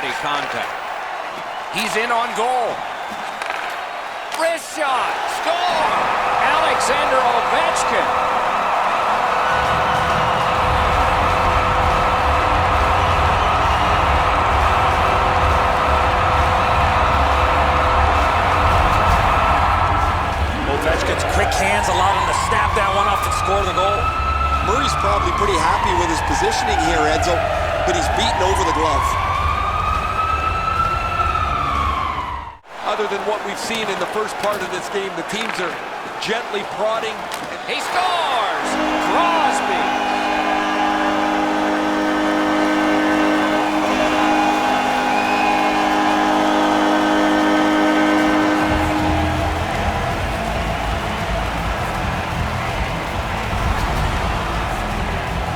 body contact. He's in on goal. Wrist shot. Score! Alexander Ovechkin. Ovechkin's quick hands allowed him to snap that one up and score the goal. Murray's probably pretty happy with his positioning here, Edzo, but he's beaten over the glove. Other than what we've seen in the first part of this game, the teams are gently prodding. He scores! Crosby!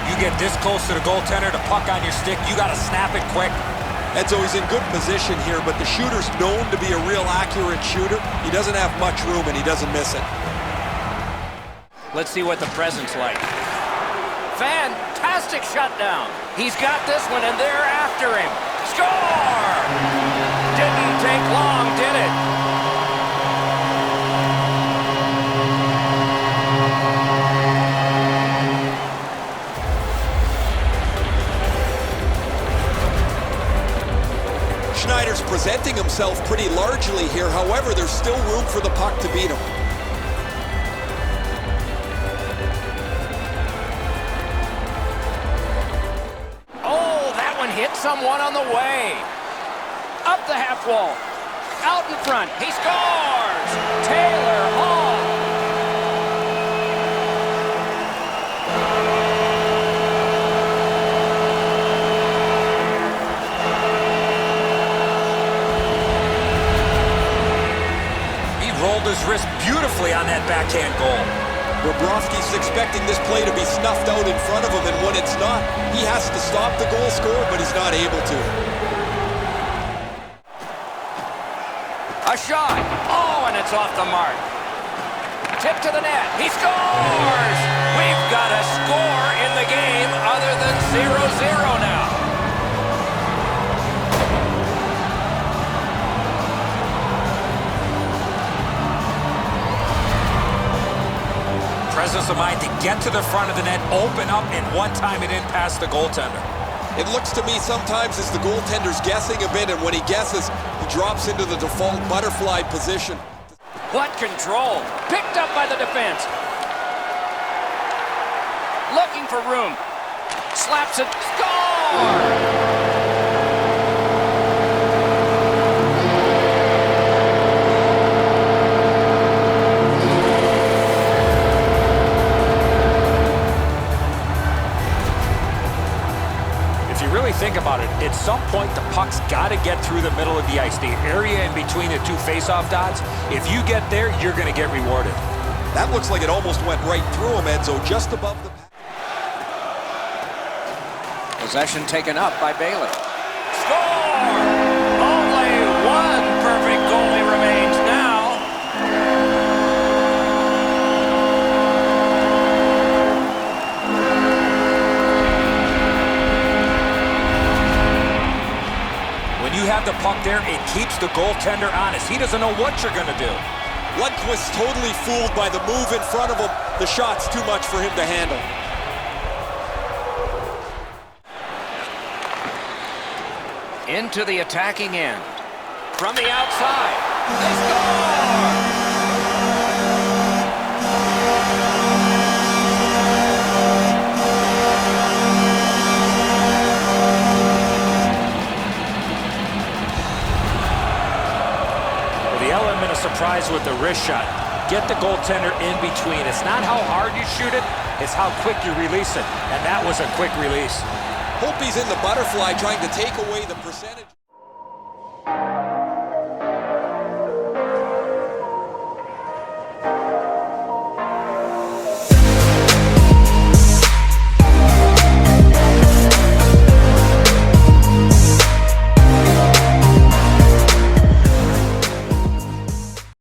You get this close to the goaltender, the puck on your stick, you got to snap it quick. Edzo, he's in good position here, but the shooter's known to be a real accurate shooter. He doesn't have much room, and he doesn't miss it. Let's see what the present's like. Fantastic shutdown. He's got this one, and they're after him. Score! Didn't take long, did it? Schneider's presenting himself pretty largely here. However, there's still room for the puck to beat him. Oh, that one hit someone on the way. Up the half wall. Out in front. He scores! Taylor Hall. Rolled his wrist beautifully on that backhand goal. Bobrovsky's expecting this play to be snuffed out in front of him, and when it's not, he has to stop the goal score, but he's not able to. A shot. Oh, and it's off the mark. Tip to the net. He scores! We've got a score in the game other than 0-0 now. Presence of mind to get to the front of the net, open up, and one time it in past the goaltender. It looks to me sometimes as the goaltender's guessing a bit, and when he guesses, he drops into the default butterfly position. What control! Picked up by the defense. Looking for room. Slaps it. Score! Think about it. At some point, the puck's got to get through the middle of the ice, the area in between the two face-off dots. If you get there, you're going to get rewarded. That looks like it almost went right through him, Edzo, just above the... Possession taken up by Bailey. Score! Only one perfect goalie remains now. You have the puck there, it keeps the goaltender honest. He doesn't know what you're going to do. Lundqvist's totally fooled by the move in front of him. The shot's too much for him to handle. Into the attacking end. From the outside. They score! Surprise with the wrist shot. Get the goaltender in between. It's not how hard you shoot it, it's how quick you release it. And that was a quick release. Hope he's in the butterfly trying to take away the percentage.